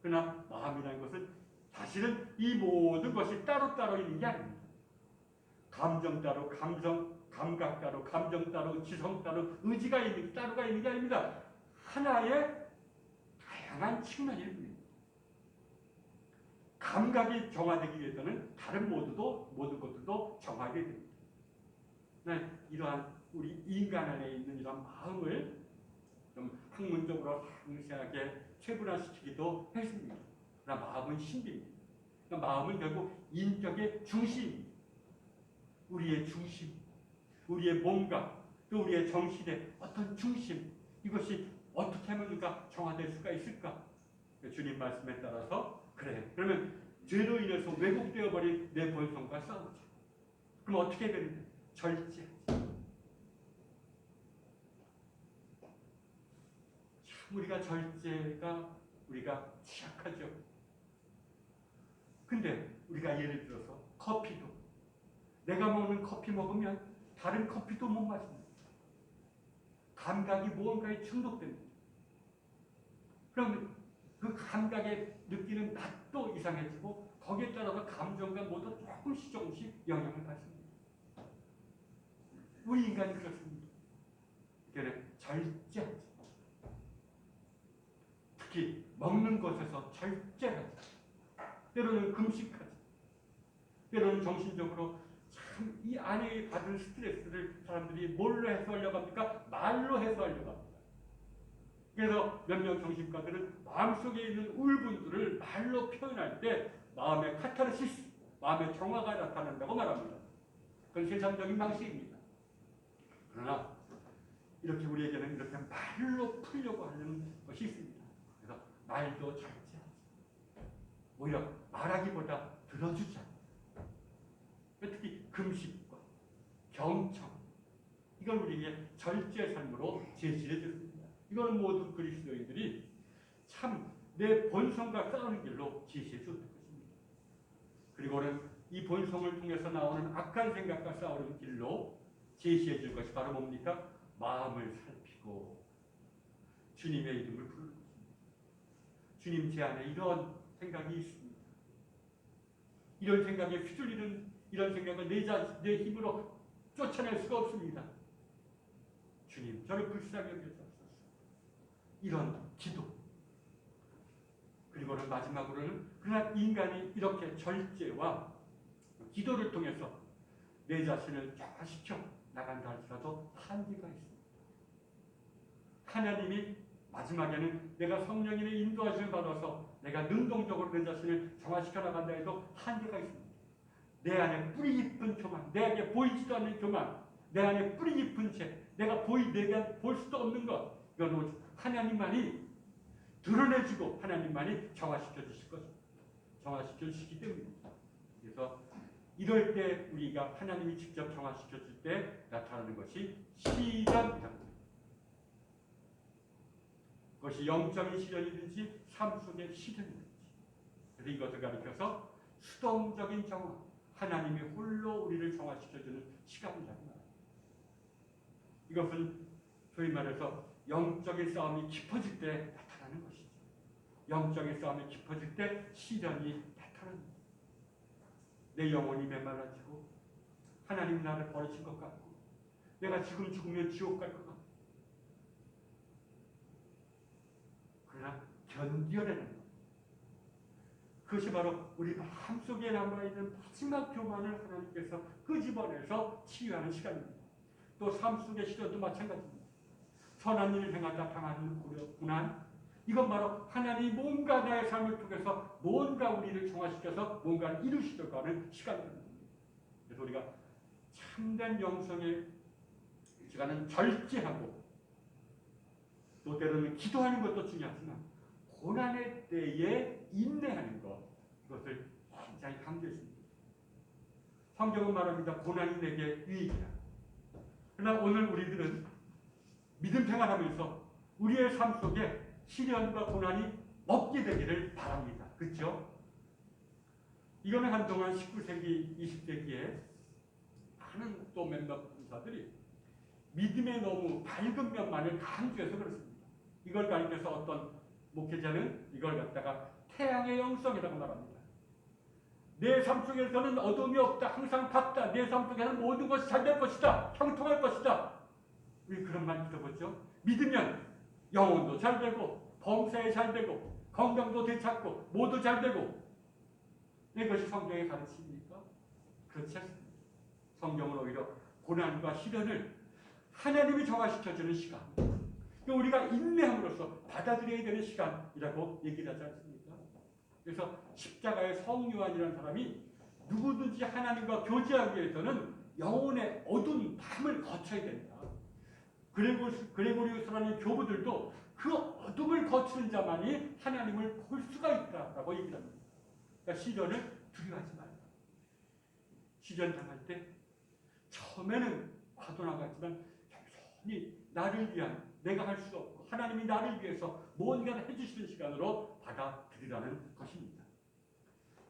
그러나 마음이라는 것은 사실은 이 모든 것이 따로따로 있는 게 아닙니다. 감정 따로, 감각 따로, 감정 따로, 지성 따로, 의지가 있는 따로가 있는 게 아닙니다. 하나의 강한 측면일 뿐입니다. 감각이 정화되기 위해서는 다른 모든 것들도 정화되게 됩니다. 이러한 우리 인간 안에 있는 이런 마음을 좀 학문적으로 상세하게 체분화시키기도 했습니다. 그러나 마음은 신비입니다. 그러니까 마음은 결국 인격의 중심, 우리의 중심, 우리의 몸과 또 우리의 정신의 어떤 중심, 이것이 어떻게 하면 우리가 정화될 수가 있을까? 주님 말씀에 따라서 그래, 그러면 죄로 인해서 왜곡되어 버린 내 본성과 싸우자. 그럼 어떻게 되는데? 절제하지. 참 우리가 절제가 우리가 취약하죠. 근데 우리가 예를 들어서 커피도 내가 먹는 커피 먹으면 다른 커피도 못 마십니다. 감각이 무언가에 중독됩니다. 그럼 그 감각에 느끼는 맛도 이상해지고 거기에 따라서 감정과 모두 조금씩 영향을 받습니다. 우리 인간이 그렇습니다. 그러니까 절제하지. 특히 먹는 것에서 절제하지. 때로는 금식하지. 때로는 정신적으로 참 이 안에 받은 스트레스를 사람들이 뭘로 해소하려고 합니까? 말로 해소하려고 합니다. 그래서 몇몇 정신과들은 마음속에 있는 울분들을 말로 표현할 때 마음의 카타르시스, 마음의 정화가 나타난다고 말합니다. 그건 세상적인 방식입니다. 그러나 이렇게 우리에게는 이렇게 말로 풀려고 하는 것이 있습니다. 그래서 말도 절제하지. 오히려 말하기보다 들어주자. 특히 금식과 경청, 이걸 우리에게 절제 삶으로 제시해 줬습니다. 이거는 모든 그리스도인들이 참 내 본성과 싸우는 길로 제시해 줬던 것입니다. 그리고는 이 본성을 통해서 나오는 악한 생각과 싸우는 길로 제시해 줄 것이 바로 뭡니까? 마음을 살피고 주님의 이름을 부르는 것입니다. 주님 제 안에 이런 생각이 있습니다. 이런 생각에 휘둘리는 이런 생각을 내 힘으로 쫓아낼 수가 없습니다. 주님, 저를 불쌍히 여겨주옵소서. 이런 기도. 그리고는 마지막으로는 그러나 인간이 이렇게 절제와 기도를 통해서 내 자신을 정화시켜 나간다 할지라도 한계가 있습니다. 하나님이 마지막에는 내가 성령님의 인도하심을 받아서 내가 능동적으로 내 자신을 정화시켜 나간다 해도 한계가 있습니다. 내 안에 뿌리 깊은 교만, 내게 보이지도 않는 교만, 내 안에 뿌리 깊은 죄, 내가 내가 볼 수도 없는 것, 이건 하나님만이 드러내주고 하나님만이 정화시켜 주실 것입니다. 정화시켜 주시기 때문입니다. 그래서 이럴 때 우리가 하나님이 직접 정화시켜 줄 때 나타나는 것이 시련이다. 그것이 영적인 시련이든지 삶 속의 시련이든지. 그래서 이것을 가리켜서 수동적인 정화, 하나님이 홀로 우리를 정화시켜주는 시간이라고 말합니다. 이것은 소위 말해서 영적인 싸움이 깊어질 때 나타나는 것이죠. 영적인 싸움이 깊어질 때 시련이 나타납니다. 내 영혼이 메말라지고 하나님 나를 버리신 것 같고 내가 지금 죽으면 지옥 갈 것 같고 그러나 견뎌내는 것. 그것이 바로 우리 마음속에 남아있는 마지막 교만을 하나님께서 끄집어내서 치유하는 시간입니다. 또 삶 속의 시련도 마찬가지입니다. 선한 일을 행하다 당하는 고난, 이건 바로 하나님이 뭔가 나의 삶을 통해서 뭔가 우리를 정화시켜서 뭔가를 이루시려고 하는 시간입니다. 그래서 우리가 참된 영성의 시간은 절제하고 또 때로는 기도하는 것도 중요하지만 고난의 때에 인내하는 것, 이것을 굉장히 강조했습니다. 성경은 말합니다. 고난이 내게 유익이다. 그러나 오늘 우리들은 믿음 생활하면서 우리의 삶 속에 시련과 고난이 없게 되기를 바랍니다. 그렇죠? 이거는 한동안 19세기, 20세기에 많은 또 몇몇 분사들이 믿음의 너무 밝은 면만을 강조해서 그렇습니다. 이걸 가리켜서 어떤 목회자는 이걸 갖다가 태양의 영성이라고 말합니다. 내 삶 속에서는 어둠이 없다. 항상 밝다. 내 삶 속에서는 모든 것이 잘 될 것이다. 형통할 것이다. 우리 그런 말 들어보죠. 믿으면 영혼도 잘 되고 범사에 잘 되고 건강도 되찾고 모두 잘 되고 이것이 성경의 가르침입니까? 그렇지 않습니다. 성경은 오히려 고난과 시련을 하나님이 정화시켜주는 시간, 우리가 인내함으로써 받아들여야 되는 시간이라고 얘기를 하지 않습니까? 그래서 십자가의 성요한이라는 사람이 누구든지 하나님과 교제하기 위해서는 영혼의 어두운 밤을 거쳐야 된다. 그레고리우스라는 교부들도 그 어둠을 거치는 자만이 하나님을 볼 수가 있다라고 얘기를 합니다. 그러니까 시련을 두려워하지 말라. 시련 당할 때 처음에는 화도 나갔지만 겸손히 나를 위한, 내가 할 수 없고 하나님이 나를 위해서 무언가를 해주시는 시간으로 받아들이라는 것입니다.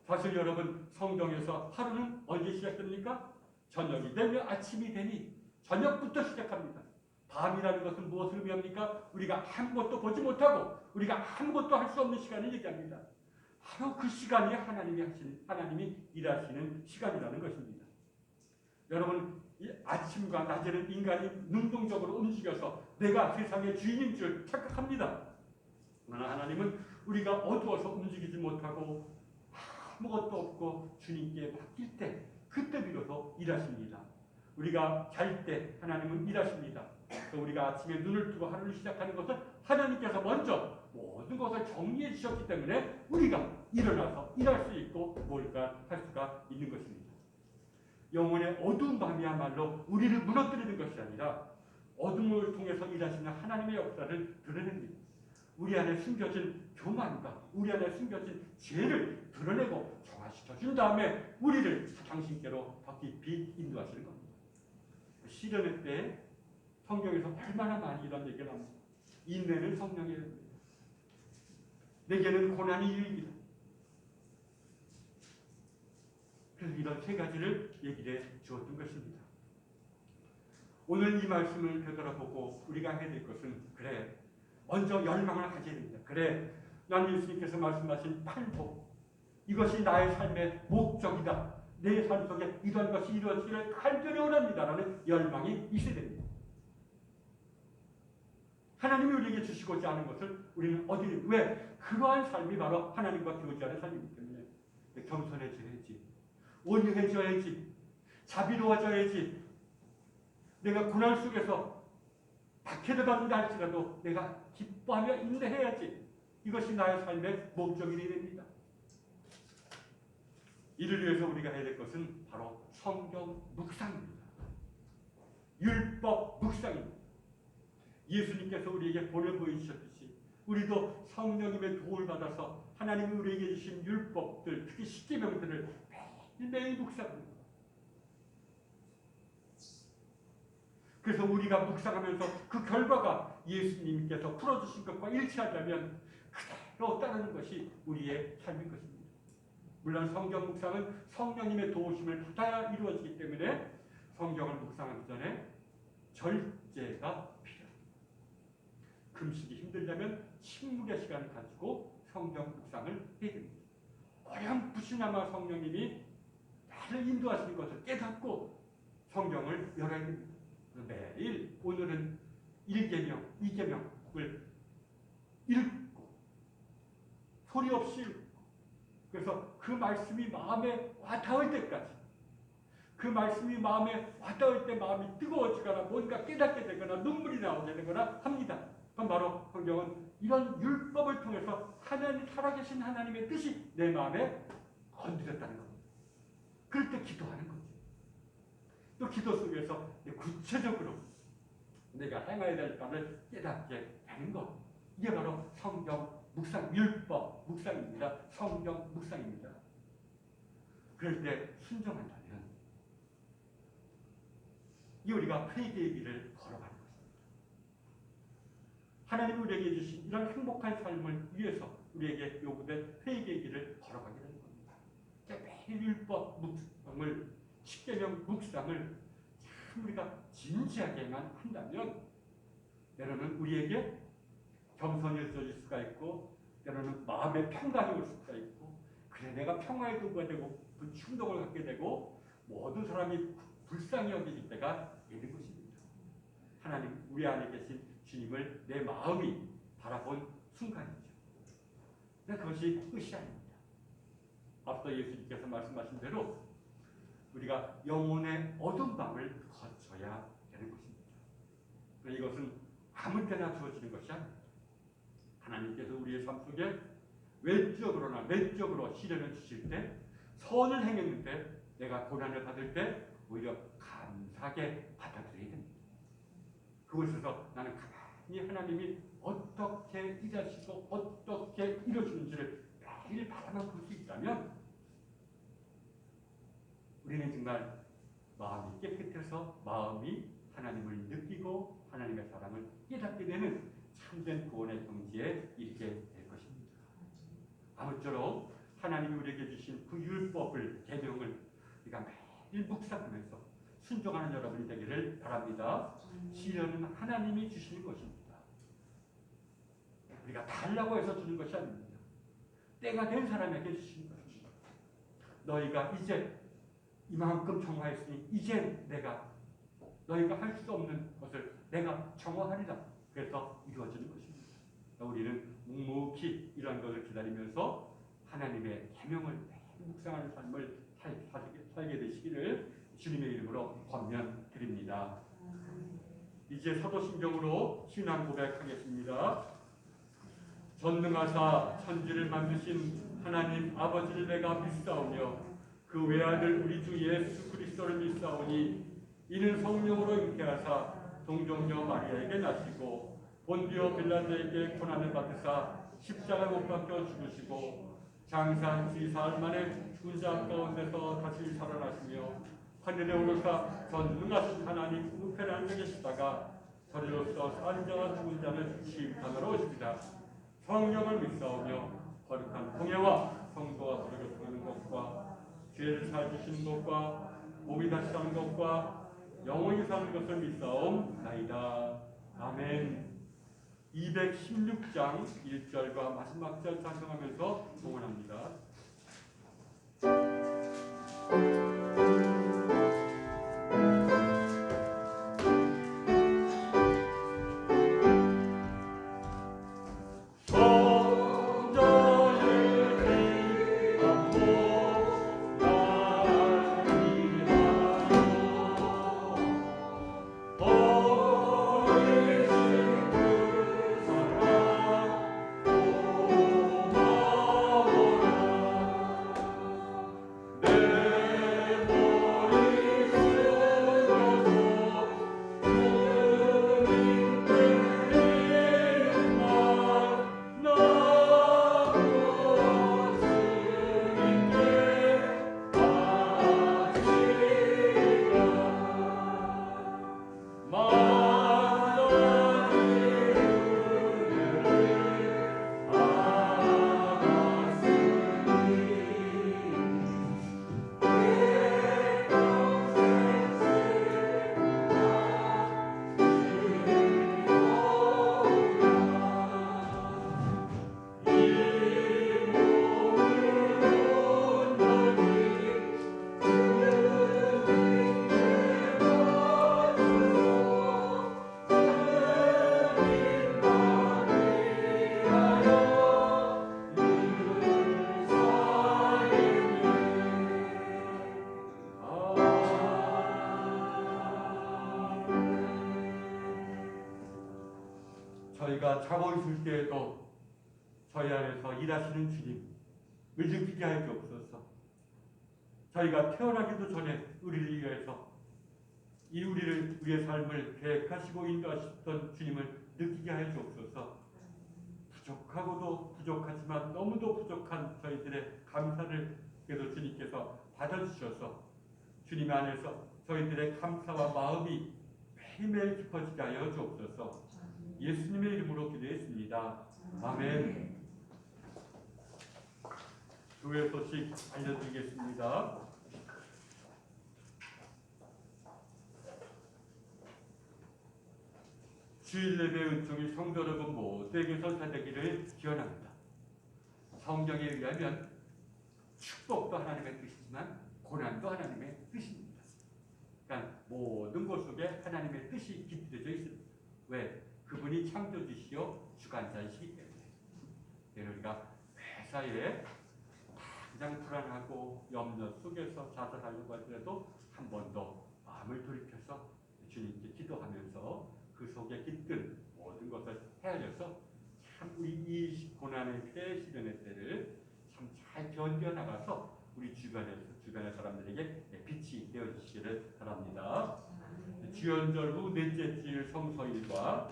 사실 여러분, 성경에서 하루는 언제 시작됩니까? 저녁이 되면 아침이 되니 저녁부터 시작합니다. 밤이라는 것은 무엇을 의미합니까? 우리가 아무것도 보지 못하고 우리가 아무것도 할 수 없는 시간을 얘기합니다. 바로 그 시간이 하나님이 일하시는 시간이라는 것입니다. 여러분, 이 아침과 낮에는 인간이 능동적으로 움직여서 내가 세상의 주인인 줄 착각합니다. 그러나 하나님은 우리가 어두워서 움직이지 못하고 아무것도 없고 주님께 맡길 때 그때 비로소 일하십니다. 우리가 잘 때 하나님은 일하십니다. 또 우리가 아침에 눈을 뜨고 하루를 시작하는 것은 하나님께서 먼저 모든 것을 정리해 주셨기 때문에 우리가 일어나서 일할 수 있고 뭘까 할 수가 있는 것입니다. 영혼의 어두운 밤이야말로 우리를 무너뜨리는 것이 아니라 어둠을 통해서 일하시는 하나님의 역사를 드러냅니다. 우리 안에 숨겨진 교만과 우리 안에 숨겨진 죄를 드러내고 정화시켜 준 다음에 우리를 당신께로 더 깊이 인도하시는 겁니다. 시련의 때 성경에서 얼마나 많이 이런 얘기를 합니다. 인내는 성령의 일입니다. 내게는 고난이 유익이다. 그래서 이런 세 가지를 얘기해 주었던 것입니다. 오늘 이 말씀을 되돌아보고 우리가 해야 될 것은, 그래, 먼저 열망을 가져야 됩니다. 그래, 난 예수님께서 말씀하신 팔복, 이것이 나의 삶의 목적이다. 내 삶 속에 이런 것이 이루어지기를 간절히 원합니다라는 열망이 있어야 됩니다. 하나님이 우리에게 주시고자 하는 것을 우리는 왜? 그러한 삶이 바로 하나님과 교제하는 삶이기 때문에 겸손해져야지, 온유해져야지, 자비로워져야지, 내가 고난 속에서 박해를 받는다 할지라도 내가 기뻐하며 인내해야지. 이것이 나의 삶의 목적이 됩니다. 이를 위해서 우리가 해야 될 것은 바로 성경 묵상입니다. 율법 묵상입니다. 예수님께서 우리에게 보내 보이셨듯이 우리도 성령님의 도움을 받아서 하나님이 우리에게 주신 율법들, 특히 십계명들을 매일매일 묵상합니다. 그래서 우리가 묵상하면서 그 결과가 예수님께서 풀어주신 것과 일치하자면 그대로 따르는 것이 우리의 삶인 것입니다. 물론 성경 묵상은 성령님의 도우심을 받아야 이루어지기 때문에 성경을 묵상하기 전에 절제가 필요합니다. 금식이 힘들다면 침묵의 시간을 가지고 성경 묵상을 해야 됩니다. 어렴풋이나마 성령님이 나를 인도하시는 것을 깨닫고 성경을 열어야 됩니다. 매일 오늘은 1계명, 2계명을 읽고 소리 없이 읽고, 그래서 그 말씀이 마음에 와닿을 때까지, 그 말씀이 마음에 와닿을 때 마음이 뜨거워지거나 뭔가 깨닫게 되거나 눈물이 나오게 되거나 합니다. 그럼 바로 성경은 이런 율법을 통해서 하나님, 살아계신 하나님의 뜻이 내 마음에 건드렸다는 겁니다. 그럴 때 기도하는 거죠. 또 기도 속에서 구체적으로 내가 행해야 될 바를 깨닫게 되는 것. 이게 바로 성경 묵상, 율법 묵상입니다. 성경 묵상입니다. 그럴 때 순종한다면 이 우리가 회개의 길을 걸어가는 것입니다. 하나님이 우리에게 주신 이런 행복한 삶을 위해서 우리에게 요구된 회개의 길을 걸어가게 되는 겁니다. 매일 율법 묵상을, 십계명 묵상을 참 우리가 진지하게만 한다면 때로는 우리에게 겸손해질 수가 있고, 때로는 마음의 평강이 올 수가 있고, 그래 내가 평화의 도구가 되고 그 충동을 갖게 되고 모든 사람이 불쌍히 여기실 때가 있는 것입니다. 하나님, 우리 안에 계신 주님을 내 마음이 바라본 순간이죠. 근데 그것이 끝이 아닙니다. 앞서 예수님께서 말씀하신 대로 우리가 영혼의 어두운 밤을 거쳐야 되는 것입니다. 이것은 아무 때나 주어지는 것이 아닙니다. 하나님께서 우리의 삶 속에 외적으로나 내적으로 시련을 주실 때, 선을 행했는데 내가 고난을 받을 때 오히려 감사하게 받아들여야 됩니다. 그곳에서 나는 가만히 하나님이 어떻게 일하시고 어떻게 이루어지는지를 매일 바라만 볼 수 있다면 우리는 정말 마음이 깨끗해서 마음이 하나님을 느끼고 하나님의 사랑을 깨닫게 되는 참된 구원의 경지에 이르게 될 것입니다. 아무쪼록 하나님이 우리에게 주신 그 율법을, 계명을 우리가 매일 묵상하면서 순종하는 여러분이 되기를 바랍니다. 시련은 하나님이 주시는 것입니다. 우리가 달라고 해서 주는 것이 아닙니다. 때가 된 사람에게 주시는 것입니다. 너희가 이제 이만큼 정화했으니 이제 내가 너희가 할 수 없는 것을 내가 정화하리라. 그래서 이루어지는 것입니다. 우리는 묵묵히 이런 것을 기다리면서 하나님의 계명을 묵상하는 삶을 살게 되시기를 주님의 이름으로 권면드립니다. 이제 사도신경으로 신앙 고백하겠습니다. 전능하사 천지를 만드신 하나님 아버지를 내가 믿사오며 그 외아들 우리 주 예수 그리스도를 믿사오니 이는 성령으로 잉태하사 동정녀 마리아에게 나시고 본디오 빌라도에게 고난을 받으사 십자가 못 박혀 죽으시고 장사 4일 만에 죽은 자 가운데서 다시 살아나시며 하늘에 오르사 전능하신 하나님 우편에 앉아 계시다가 저리로서 산 자와 죽은 자를 심판하러 오십니다. 성령을 믿사오며 거룩한 공예와 성도와 서로 교통하는 것과 죄를 사주시는 것과 몸이 다시 사는 것과 영원히 사는 것을 믿사옵나이다. 아멘. 216장 1절과 마지막 절 찬송하면서 봉헌합니다. 저희가 자고 있을 때에도 저희 안에서 일하시는 주님을 느끼게 하여 주옵소서. 저희가 태어나기도 전에 우리를 위해서 우리의 삶을 계획하시고 인도하셨던 주님을 느끼게 하여 주옵소서. 부족하고도 부족하지만 너무도 부족한 저희들의 감사를 그래도 주님께서 받아주셔서 주님 안에서 저희들의 감사와 마음이 매일매일 깊어지게 하여 주옵소서. 예수님의 이름으로 기도했습니다. 아멘. 교회 소식 알려드리겠습니다. 주일 예배 은총이 성도 여러분 모두에게 선사되기를 기원합니다. 성경에 의하면 축복도 하나님의 뜻이지만 고난도 하나님의 뜻입니다. 그러니까 모든 것 속에 하나님의 뜻이 깃들여져 있습니다. 왜? 그분이 창조주시오 주관자이시기 때문에. 때는 우리가 매사에 가장 불안하고 염려 속에서 자살하려고 할때라도 한 번 더 마음을 돌이켜서 주님께 기도하면서 그 속에 깃든 모든 것을 헤아려서 참 우리 이 고난의 때, 시련의 때를 참 잘 견뎌나가서 우리 주변의 사람들에게 빛이 되어주시기를 바랍니다. 주연절 후 넷째 주일 성서일과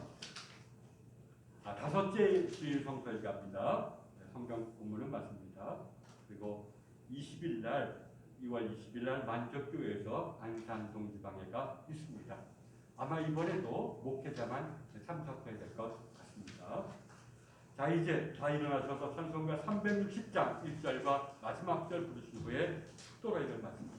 다섯째 주일 성서일과 합니다. 성경 본문은 맞습니다. 그리고 20일 날 2월 20일 날 만족교회에서 안산동 지방회가 있습니다. 아마 이번에도 목회자만 참석해야 될 것 같습니다. 자, 이제 다 일어나셔서 찬송가 360장 1절과 마지막 절 부르신 후에 축도라이를 마칩니다.